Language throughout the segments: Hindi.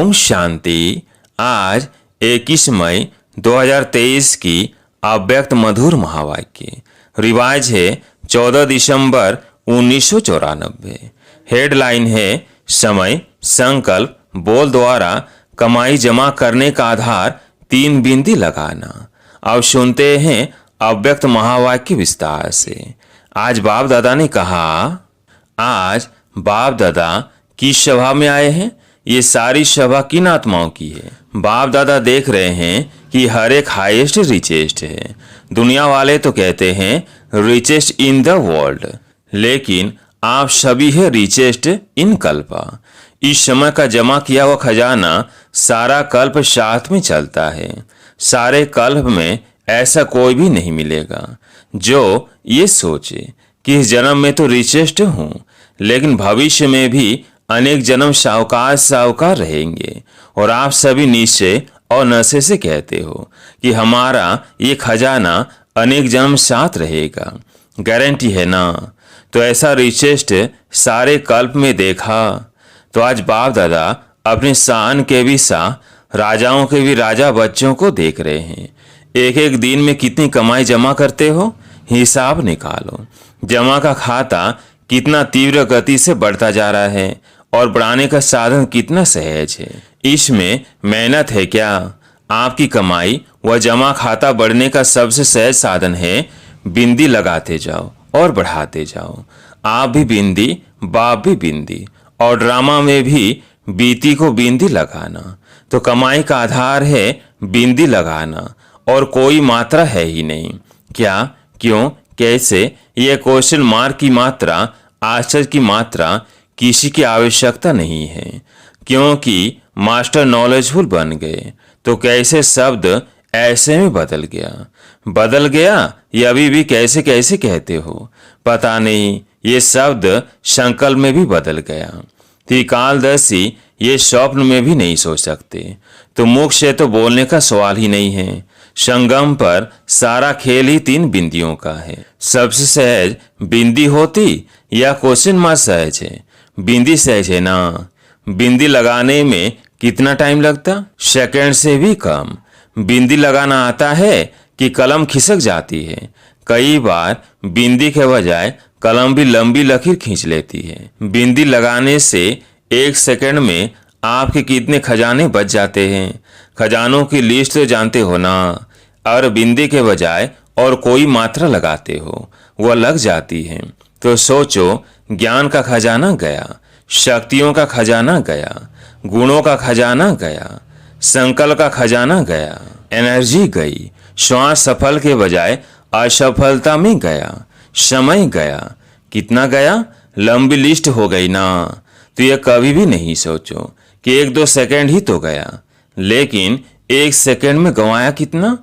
ओम शांति। आज 21 मई 2023 की अव्यक्त मधुर महावाक्य रिवाज है 14 दिसंबर 1994। हेडलाइन है समय, संकल्प, बोल द्वारा कमाई जमा करने का आधार 3 बिंदी लगाना। अब सुनते हैं अव्यक्त महावाक्य विस्तार से। आज बाप दादा ने कहा, आज बाप दादा किस सभा में आए हैं? ये सारी सभा किन आत्माओं की है? बाप दादा देख रहे हैं कि हर एक हाईएस्ट रिचेस्ट है। दुनिया वाले तो कहते हैं रिचेस्ट इन द वर्ल्ड, लेकिन आप सभी है रिचेस्ट इन कल्पा। इस समय का जमा किया हुआ खजाना सारा कल्प साथ में चलता है। सारे कल्प में ऐसा कोई भी नहीं मिलेगा जो ये सोचे कि इस जन्म में तो रिचेस्ट हूँ, लेकिन भविष्य में भी अनेक जन्म साहूकार रहेंगे। और आप सभी निश्चय और नशे से कहते हो कि हमारा ये खजाना अनेक जन्म साथ रहेगा। गारंटी है ना? तो ऐसा रिचेस्ट सारे कल्प में देखा। तो आज बाप दादा अपने शान के भी शाह, राजाओं के भी राजा बच्चों को देख रहे हैं। एक एक दिन में कितनी कमाई जमा करते हो, हिसाब निकालो। जमा का खाता कितना तीव्र गति से बढ़ता जा रहा है और बढ़ाने का साधन कितना सहज है। इसमें मेहनत है क्या? आपकी कमाई व जमा खाता बढ़ने का सबसे सहज साधन है बिंदी लगाते जाओ और बढ़ाते जाओ। आप भी बिंदी, बाप भी बिंदी, और ड्रामा में भी बीती को बिंदी लगाना। तो कमाई का आधार है बिंदी लगाना और कोई मात्रा है ही नहीं। क्या, क्यों, कैसे, यह क्वेश्चन मार्क की मात्रा, आश्चर्य की मात्रा किसी की आवश्यकता नहीं है, क्योंकि मास्टर नॉलेजफुल बन गए। तो कैसे शब्द ऐसे में बदल गया ये अभी भी कैसे कैसे कहते हो? पता नहीं, ये शब्द संकल्प में भी बदल गया। त्रिकालदर्शी ये स्वप्न में भी नहीं सोच सकते। तो मुख से तो बोलने का सवाल ही नहीं है। संगम पर सारा खेल ही 3 बिंदियों का है। सबसे सहज बिंदी होती या क्वेश्चन मार्क सहज है? बिंदी सहज है ना। बिंदी लगाने में कितना टाइम लगता? सेकंड से भी कम। बिंदी लगाना आता है कि कलम खिसक जाती है। कई बार बिंदी के बजाय कलम भी लंबी लकीर खींच लेती है। बिंदी लगाने से 1 सेकंड में आपके कितने खजाने बच जाते हैं। खजानों की लिस्ट तो जानते हो ना। और बिंदी के बजाय और कोई मात्रा लगाते हो, वह लग जाती है। तो सोचो, ज्ञान का खजाना गया, शक्तियों का खजाना गया, गुणों का खजाना गया, संकल्प का खजाना गया, एनर्जी गई। श्वास सफल के बजाय असफलता में गया, समय गया। कितना गया? लंबी लिस्ट हो गई ना। तो ये कभी भी नहीं सोचो कि 1-2 सेकंड ही तो गया, लेकिन 1 सेकंड में गंवाया कितना?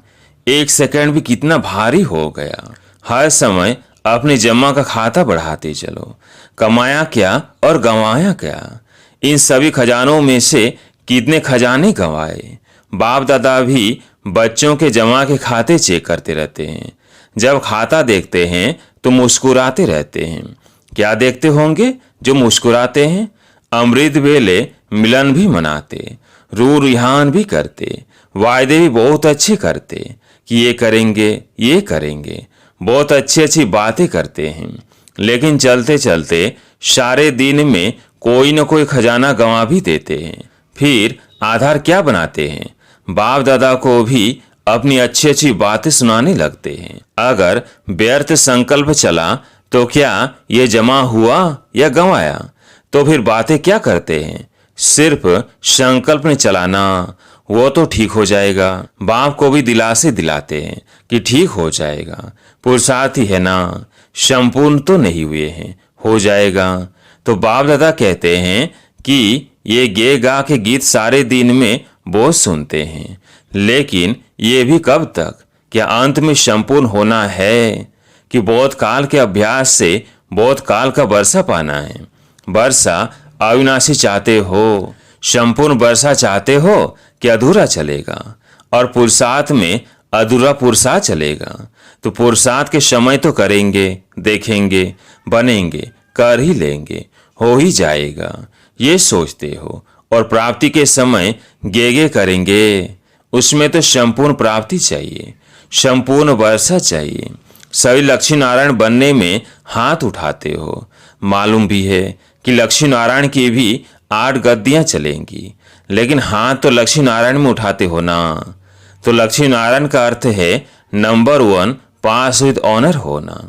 1 सेकंड भी कितना भारी हो गया। हर समय अपने जमा का खाता बढ़ाते चलो। कमाया क्या और गंवाया क्या? इन सभी खजानों में से कितने खजाने गंवाए? बाप दादा भी बच्चों के जमा के खाते चेक करते रहते हैं। जब खाता देखते हैं तो मुस्कुराते रहते हैं। क्या देखते होंगे जो मुस्कुराते हैं? अमृत वेले मिलन भी मनाते, रू रिहान भी करते, वायदे भी बहुत अच्छे करते कि ये करेंगे, बहुत अच्छी अच्छी बातें करते हैं। लेकिन चलते चलते सारे दिन में कोई न कोई खजाना गंवा भी देते हैं। फिर आधार क्या बनाते हैं? बाप दादा को भी अपनी अच्छी अच्छी बातें सुनाने लगते हैं। अगर व्यर्थ संकल्प चला तो क्या ये जमा हुआ या गंवाया? तो फिर बातें क्या करते हैं? सिर्फ संकल्प ने चलाना, वो तो ठीक हो जाएगा। बाप को भी दिलासे दिलाते हैं कि ठीक हो जाएगा, पुरुषार्थ ही है ना, संपूर्ण तो नहीं हुए हैं, हो जाएगा। तो बाप दादा कहते हैं कि ये गे गा के गीत सारे दिन में बहुत सुनते हैं, लेकिन ये भी कब तक? क्या अंत में संपूर्ण होना है कि बहुत काल के अभ्यास से बहुत काल का वर्षा पाना है? वर्षा अविनाशी चाहते हो, संपूर्ण वर्षा चाहते हो कि अधूरा चलेगा? और पुरुषार्थ में अधूरा पुरुषार्थ चलेगा? तो पुरुषार्थ के समय तो करेंगे, देखेंगे, बनेंगे, कर ही लेंगे, हो ही जाएगा, ये सोचते हो और प्राप्ति के समय गेगे करेंगे। उसमें तो संपूर्ण प्राप्ति चाहिए, संपूर्ण वर्षा चाहिए। सभी लक्ष्मी नारायण बनने में हाथ उठाते हो। मालूम भी है कि लक्ष्मी नारायण की भी 8 गद्दियां चलेंगी, लेकिन हाथ तो लक्ष्मी नारायण में उठाते हो ना। तो लक्ष्मी नारायण का अर्थ है नंबर 1 पास विद ऑनर होना।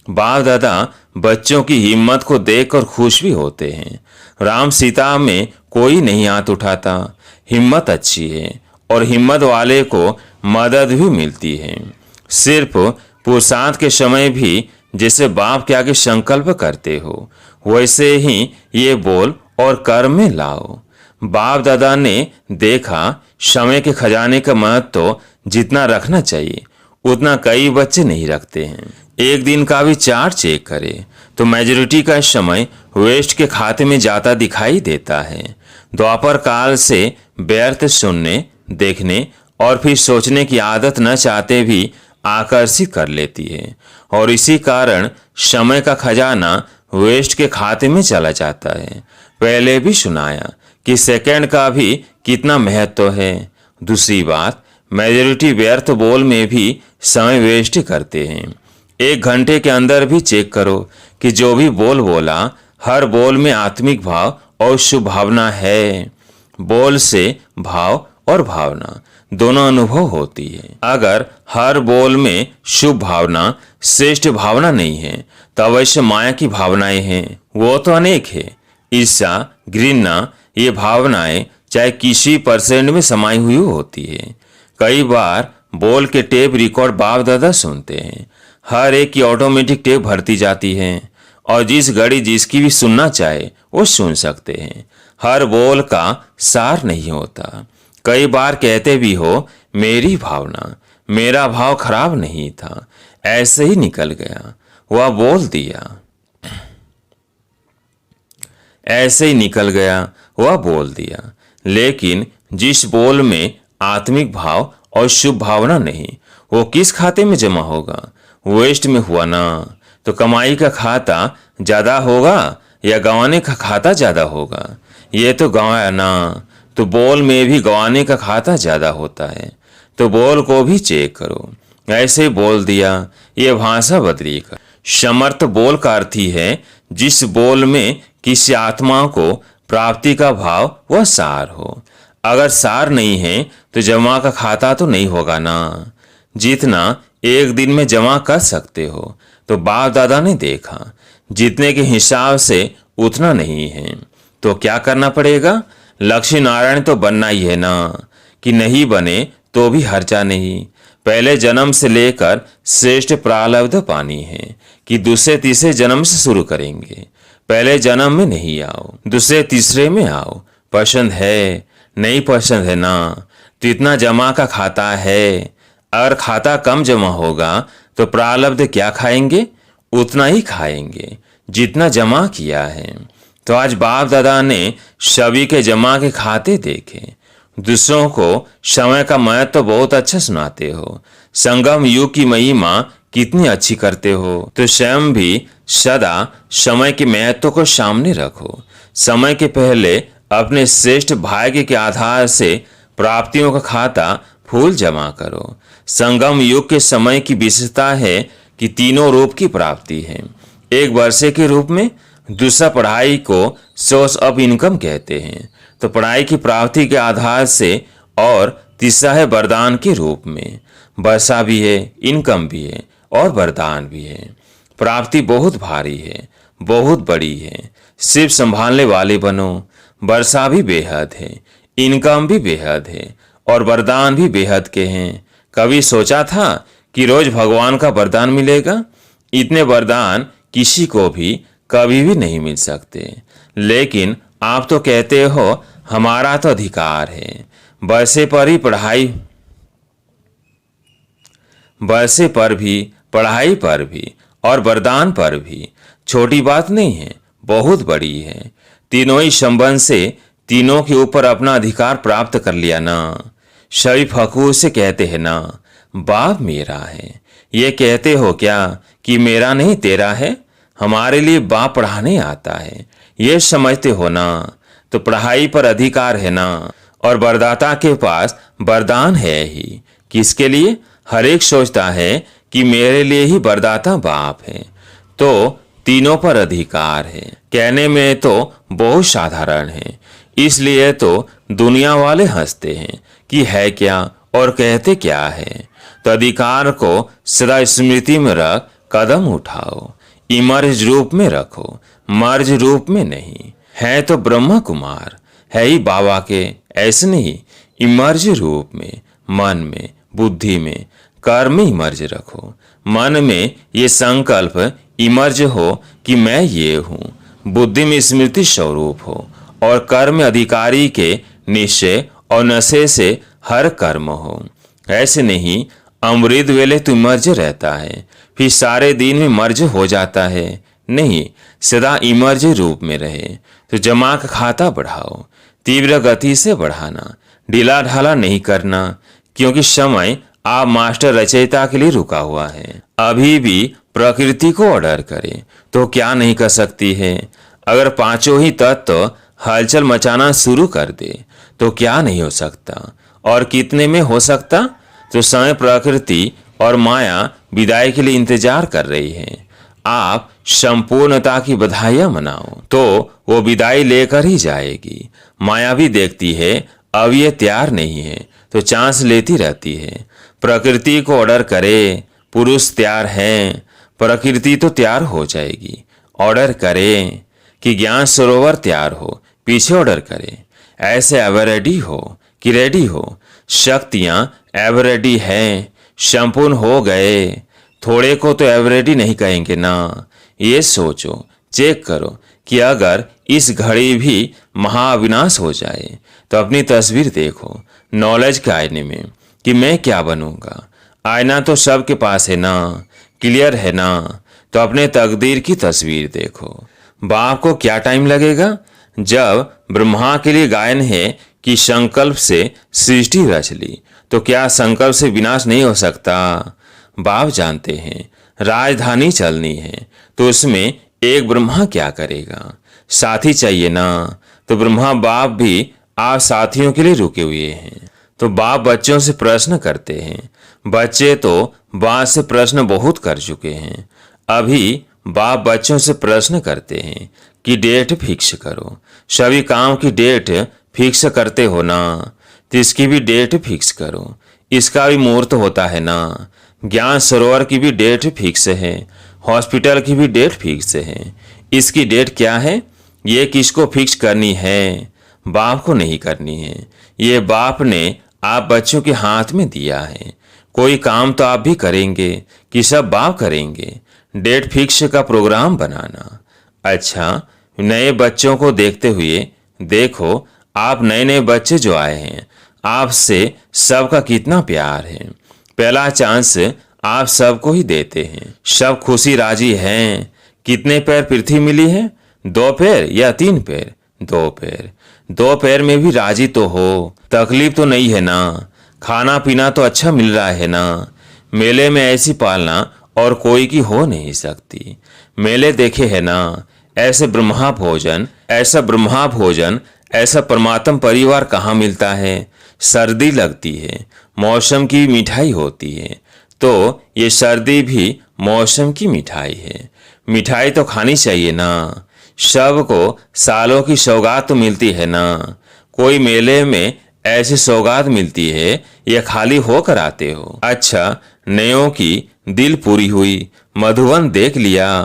बाप दादा बच्चों की हिम्मत को देखकर खुश भी होते हैं। राम सीता में कोई नहीं हाथ उठाता। हिम्मत अच्छी है और हिम्मत वाले को मदद भी मिलती है। सिर्फ पुरुषार्थ के समय भी जैसे बाप के आगे संकल्प करते हो, वैसे ही ये बोल और कर्म में लाओ। बाप दादा ने देखा समय के खजाने का महत्व तो जितना रखना चाहिए उतना कई बच्चे नहीं रखते हैं। एक दिन का भी चार्ट चेक करें तो मेजॉरिटी का समय वेस्ट के खाते में जाता दिखाई देता है। द्वापर काल से व्यर्थ सुनने, देखने और फिर सोचने की आदत न चाहते भी आकर्षित कर लेती है, और इसी कारण समय का खजाना वेस्ट के खाते में चला जाता है। पहले भी सुनाया कि सेकंड का भी कितना महत्व है। दूसरी बात, मेजॉरिटी व्यर्थ बोल में भी समय वेस्ट करते हैं। 1 घंटे के अंदर भी चेक करो कि जो भी बोल बोला, हर बोल में आत्मिक भाव और शुभ भावना है। बोल से भाव और भावना दोनों अनुभव होती है। अगर हर बोल में शुभ भावना, श्रेष्ठ भावना नहीं है, तो अवश्य माया की भावनाएं हैं। वो तो अनेक है। ईर्ष्या, घृणा, ये भावनाएं चाहे किसी % में समाई हुई होती है। कई बार बोल के टेप रिकॉर्ड बाप दादा सुनते हैं। हर एक की ऑटोमेटिक टेप भरती जाती है, और जिस घड़ी जिसकी भी सुनना चाहे वो सुन सकते हैं। हर बोल का सार नहीं होता। कई बार कहते भी हो मेरी भावना, मेरा भाव खराब नहीं था, ऐसे ही निकल गया, वह बोल दिया, ऐसे ही निकल गया, वह बोल दिया। लेकिन जिस बोल में आत्मिक भाव और शुभ भावना नहीं, वो किस खाते में जमा होगा? वेस्ट में हुआ ना। तो कमाई का खाता ज्यादा होगा या गंवाने का खाता ज्यादा होगा? ये तो गंवाया ना। तो बोल में भी गंवाने का खाता ज्यादा होता है। तो बोल को भी चेक करो। ऐसे बोल दिया, ये भाषा बदली कर। समर्थ बोल का अर्थ ही है जिस बोल में किसी आत्मा को प्राप्ति का भाव व सार हो। अगर सार नहीं है तो जमा का खाता तो नहीं होगा ना। जितना एक दिन में जमा कर सकते हो, तो बाप दादा ने देखा जितने के हिसाब से उतना नहीं है, तो क्या करना पड़ेगा? लक्ष्मी नारायण तो बनना ही है ना। कि नहीं बने तो भी हर्जा नहीं। पहले जन्म से लेकर श्रेष्ठ प्रारब्ध पानी है कि दूसरे तीसरे जन्म से शुरू करेंगे। पहले जन्म में नहीं आओ, दूसरे तीसरे में आओ। पसंद है नहीं पसंद है ना, तो इतना जमा का खाता है। अगर खाता कम जमा होगा तो प्रारब्ध क्या खाएंगे? उतना ही खाएंगे जितना जमा किया है। तो आज बाप दादा ने सभी के जमा के खाते देखे। दूसरों को समय का महत्व तो बहुत अच्छा सुनाते हो। संगम युग की महिमा कितनी अच्छी करते हो। तो स्वयं भी सदा समय के महत्व को सामने रखो। समय के पहले अपने श्रेष्ठ भाग्य के आधार से प्राप्तियों का खाता फूल जमा करो। संगम युग के समय की विशेषता है कि तीनों रूप की प्राप्ति है। एक वर्षे के रूप में, दूसरा पढ़ाई को सोर्स ऑफ इनकम कहते हैं, तो पढ़ाई की प्राप्ति के आधार से, और तीसरा है वरदान के रूप में। वर्षा भी है, इनकम भी है और वरदान भी है। प्राप्ति बहुत भारी है, बहुत बड़ी है। सिर्फ संभालने वाले बनो। वर्षा भी बेहद है, इनकम भी बेहद है और वरदान भी बेहद के हैं। कभी सोचा था कि रोज भगवान का वरदान मिलेगा? इतने वरदान किसी को भी कभी भी नहीं मिल सकते। लेकिन आप तो कहते हो हमारा तो अधिकार है। वर्षे पर ही पढ़ाई, वर्षे पर भी, पढ़ाई पर भी और वरदान पर भी। छोटी बात नहीं है, बहुत बड़ी है। तीनों ही संबंध से तीनों के ऊपर अपना अधिकार प्राप्त कर लिया ना। शरीफ हकूर से कहते हैं ना, बाप मेरा है। ये कहते हो क्या कि मेरा नहीं तेरा है? हमारे लिए बाप पढ़ाने आता है, ये समझते हो ना। तो पढ़ाई पर अधिकार है ना, और वरदाता के पास वरदान है ही। किसके लिए? हर एक सोचता है कि मेरे लिए ही वरदाता बाप है, तो तीनों पर अधिकार है। कहने में तो बहुत साधारण है, इसलिए तो दुनिया वाले हंसते हैं कि है क्या और कहते क्या है। तो अधिकार को सदा स्मृति में रख कदम उठाओ, इमर्ज रूप में रखो, मर्ज रूप में नहीं। है तो ब्रह्म कुमार, है ही बाबा के, ऐसे नहीं। इमर्ज रूप में, मन में, बुद्धि में, कर्म में इमर्ज रखो। मन में ये संकल्प इमर्ज हो कि मैं ये हूँ, बुद्धि में स्मृति स्वरूप हो, और कर्म में अधिकारी के निश्चय और नशे से हर कर्म हो। ऐसे नहीं अमृत वेले तो इमर्ज रहता है, फिर सारे दिन में मर्ज हो जाता है। नहीं, सदा इमर्ज रूप में रहे। तो जमा का खाता बढ़ाओ, तीव्र गति से बढ़ाना, ढीला ढाला नहीं करना, क्योंकि समय आप मास्टर रचयिता के लिए रुका हुआ है। अभी भी प्रकृति को ऑर्डर करे तो क्या नहीं कर सकती है। अगर पांचों ही तत्व हलचल मचाना शुरू कर दे तो क्या नहीं हो सकता, और कितने में हो सकता। तो समय, प्रकृति और माया विदाई के लिए इंतजार कर रही है। आप संपूर्णता की बधाइयां मनाओ तो वो विदाई लेकर ही जाएगी। माया भी देखती है अब ये तैयार नहीं है, तो चांस लेती रहती है। प्रकृति को ऑर्डर करे, पुरुष तैयार हैं, प्रकृति तो तैयार हो जाएगी। ऑर्डर करे कि ज्ञान सरोवर तैयार हो, पीछे ऑर्डर करे। ऐसे एवर रेडी हो कि रेडी हो। शक्तियां एवर रेडी हैं, संपूर्ण हो गए। थोड़े को तो एवर रेडी नहीं कहेंगे ना। ये सोचो, चेक करो कि अगर इस घड़ी भी महाविनाश हो जाए तो अपनी तस्वीर देखो नॉलेज के आईने में कि मैं क्या बनूंगा। आईना तो सबके पास है ना, क्लियर है ना। तो अपने तकदीर की तस्वीर देखो। बाप को क्या टाइम लगेगा? जब ब्रह्मा के लिए गायन है कि संकल्प से सृष्टि रच ली, तो क्या संकल्प से विनाश नहीं हो सकता? बाप जानते हैं राजधानी चलनी है, तो उसमें एक ब्रह्मा क्या करेगा? साथी चाहिए ना। तो ब्रह्मा बाप भी आप साथियों के लिए रुके हुए हैं। तो बाप बच्चों से प्रश्न करते हैं। बच्चे तो बाप से प्रश्न बहुत कर चुके हैं। अभी बाप बच्चों से प्रश्न करते हैं कि डेट फिक्स करो। सभी काम की डेट फिक्स करते हो ना, तो इसकी भी डेट फिक्स करो। इसका भी मुहूर्त होता है ना। ज्ञान सरोवर की भी डेट फिक्स है, हॉस्पिटल की भी डेट फिक्स है। इसकी डेट क्या है? ये किसको फिक्स करनी है? बाप को नहीं करनी है। ये बाप ने आप बच्चों के हाथ में दिया है। कोई काम तो आप भी करेंगे कि सब बाप करेंगे? डेट फिक्स का प्रोग्राम बनाना। अच्छा, नए बच्चों को देखते हुए देखो, आप नए नए बच्चे जो आए हैं, आपसे सबका कितना प्यार है। पहला चांस आप सबको ही देते हैं। सब खुशी राजी हैं। कितने पैर पृथ्वी मिली है? 2 पैर या 3 पैर? 2 पैर। 2 पैर में भी राजी तो हो। तकलीफ तो नहीं है ना। खाना पीना तो अच्छा मिल रहा है ना। मेले में ऐसी पालना और कोई की हो नहीं सकती। मेले देखे है ना, ऐसे ब्रह्मा भोजन, ऐसा ब्रह्मा भोजन, ऐसा परमात्म परिवार कहाँ मिलता है। सर्दी लगती है, मौसम की मिठाई होती है, तो ये सर्दी भी मौसम की मिठाई है। मिठाई तो खानी चाहिए ना। सबको सालों की सौगात तो मिलती है ना। कोई मेले में ऐसी सौगात मिलती है या खाली होकर आते हो? अच्छा, नयों की दिल पूरी हुई, मधुवन देख लिया।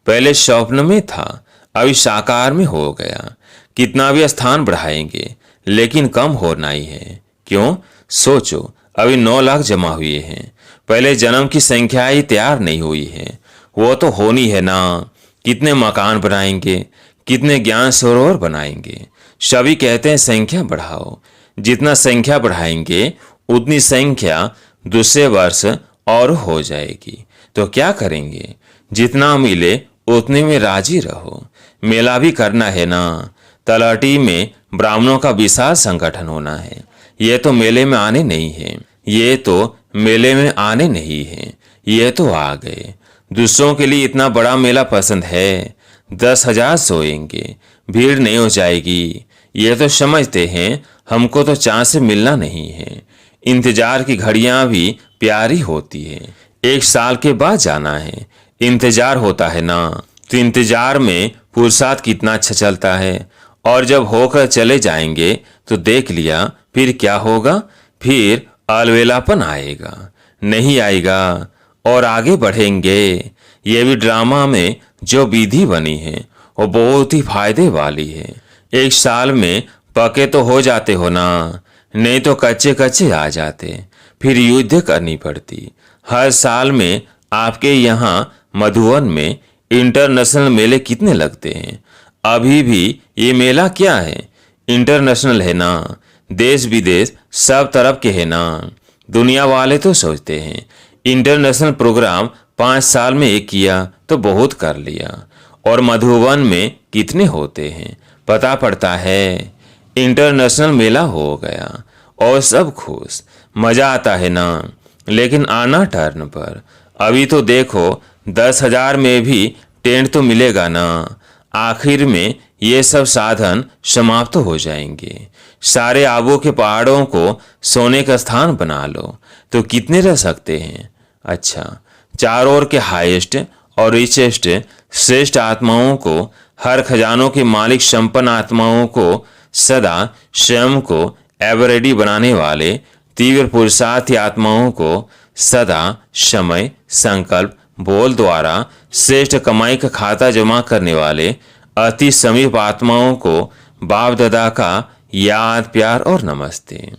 पहले स्वप्न में था, अभी साकार में हो गया। कितना भी स्थान बढ़ाएंगे लेकिन कम होना ही है। क्यों? सोचो, अभी 9 लाख जमा हुए हैं। पहले जन्म की संख्या ही तैयार नहीं हुई है, वो तो होनी है ना। कितने मकान बनाएंगे, कितने ज्ञान सरोवर बनाएंगे। सभी कहते हैं संख्या बढ़ाओ। जितना संख्या बढ़ाएंगे उतनी संख्या दूसरे वर्ष और हो जाएगी। तो क्या करेंगे? जितना मिले उतने में राजी रहो। मेला भी करना है ना। तलहटी में ब्राह्मणों का विशाल संगठन होना है। ये तो मेले में आने नहीं है। ये तो मेले में आने नहीं है। ये तो आ गए। दूसरों के लिए इतना बड़ा मेला पसंद है। 10,000 सोएंगे, भीड़ नहीं हो जाएगी। ये तो समझते हैं हमको तो चांद से मिलना नहीं है। इंतजार की घड़ियां भी प्यारी होती है। 1 साल के बाद जाना है, इंतजार होता है ना, तो इंतजार में पुरुषार्थ कितना अच्छा चलता है। और जब होकर चले जाएंगे तो देख लिया फिर क्या होगा, फिर अलवेलापन आएगा, नहीं आएगा और आगे बढ़ेंगे। ये भी ड्रामा में जो विधि बनी है वो बहुत ही फायदे वाली है। 1 साल में पके तो हो जाते हो ना, नहीं तो कच्चे कच्चे आ जाते, फिर युद्ध करनी पड़ती। हर साल में आपके यहाँ मधुबन में इंटरनेशनल मेले कितने लगते हैं। अभी भी ये मेला क्या है, इंटरनेशनल है ना, देश विदेश सब तरफ के है ना। दुनिया वाले तो सोचते हैं इंटरनेशनल प्रोग्राम 5 साल में एक किया तो बहुत कर लिया, और मधुबन में कितने होते हैं पता पड़ता है। इंटरनेशनल मेला हो गया और सब खुश, मजा आता है ना। लेकिन आना टर्न पर, अभी तो देखो 10,000 में भी टेंट तो मिलेगा ना। आखिर में ये सब साधन समाप्त हो जाएंगे। सारे आबू के पहाड़ों को सोने का स्थान बना लो तो कितने रह सकते हैं। अच्छा, चारों ओर के हाईएस्ट और रिचेस्ट श्रेष्ठ आत्माओं को, हर खजानों के मालिक संपन्न आत्माओं को, सदा स्वयं को एवर रेडी बनाने वाले तीव्र पुरुषार्थी आत्माओं को, सदा समय संकल्प बोल द्वारा श्रेष्ठ कमाई का खाता जमा करने वाले अति समीप आत्माओं को बाप दादा का याद प्यार और नमस्ते।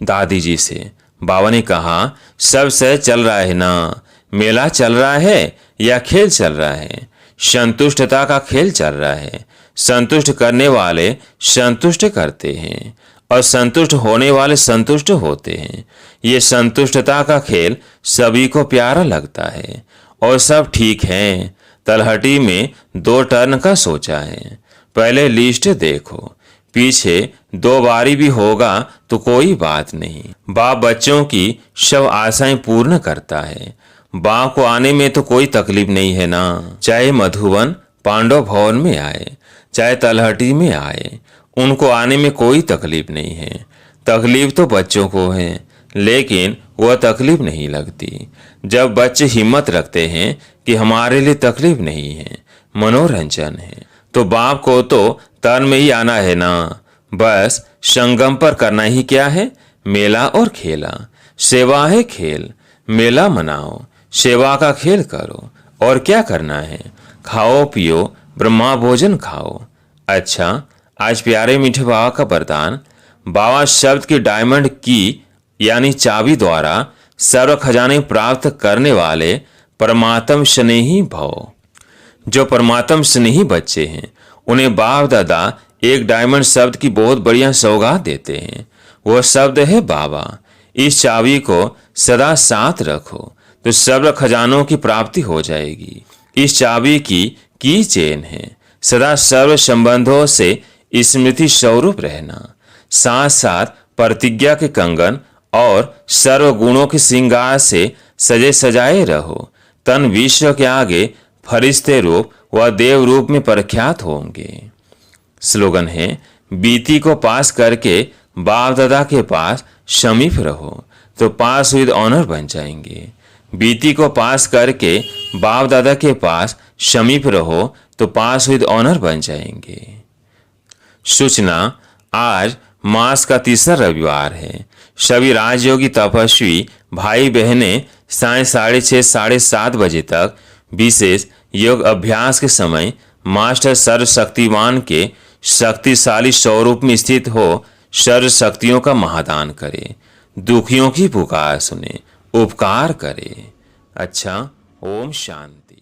दादी जी से बाबा ने कहा, सब सह चल रहा है ना, मेला चल रहा है या खेल चल रहा है। संतुष्टता का खेल चल रहा है। संतुष्ट करने वाले संतुष्ट करते हैं और संतुष्ट होने वाले संतुष्ट होते हैं। ये संतुष्टता का खेल सभी को प्यारा लगता है और सब ठीक है। तलहटी में 2 टर्न का सोचा है। पहले लिस्ट देखो, पीछे 2 बारी भी होगा तो कोई बात नहीं। बाप बच्चों की सब आशाएं पूर्ण करता है। बाप को आने में तो कोई तकलीफ नहीं है ना। चाहे मधुबन पांडव भवन में आए, चाहे तलहटी में आए, उनको आने में कोई तकलीफ नहीं है। तकलीफ तो बच्चों को है, लेकिन वह तकलीफ नहीं लगती जब बच्चे हिम्मत रखते हैं कि हमारे लिए तकलीफ नहीं है, मनोरंजन है। तो बाप को तो तन में ही आना है ना। बस संगम पर करना ही क्या है, मेला और खेला। सेवा है खेल, मेला मनाओ, सेवा का खेल करो। और क्या करना है, खाओ पियो, ब्रह्मा भोजन खाओ। अच्छा, आज प्यारे मीठे बाबा का वरदान। बाबा शब्द की डायमंड की यानी चाबी द्वारा सर्व खजाने प्राप्त करने वाले परमात्म स्नेही भव। जो परमात्म स्नेही बच्चे हैं उन्हें बाप दादा एक डायमंड शब्द की बहुत बढ़िया सौगात देते हैं। वह शब्द है बाबा। इस चाबी को सदा साथ रखो तो सर्व खजानों की प्राप्ति हो जाएगी। इस चाबी की चेन है सदा सर्व संबंधों से स्मृति स्वरूप रहना, साथ साथ प्रतिज्ञा के कंगन और सर्व गुणों के श्रृंगार से सजे सजाए रहो। तन विश्व के आगे फरिश्ते रूप व देव रूप में प्रख्यात होंगे। स्लोगन है, बीती को पास करके बाप दादा के पास समीप रहो तो पास विद ऑनर बन जाएंगे। बीती को पास करके बाप दादा के पास समीप रहो तो पास विद ऑनर बन जाएंगे। सूचना, आज मास का 3रा रविवार है। सभी राजयोगी तपस्वी भाई बहनें साय 6:30 साढ़े 7 बजे तक विशेष योग अभ्यास के समय मास्टर सर्वशक्तिमान के शक्तिशाली स्वरूप में स्थित हो सर्व शक्तियों का महादान करे, दुखियों की पुकार सुने, उपकार करे। अच्छा, ओम शांति।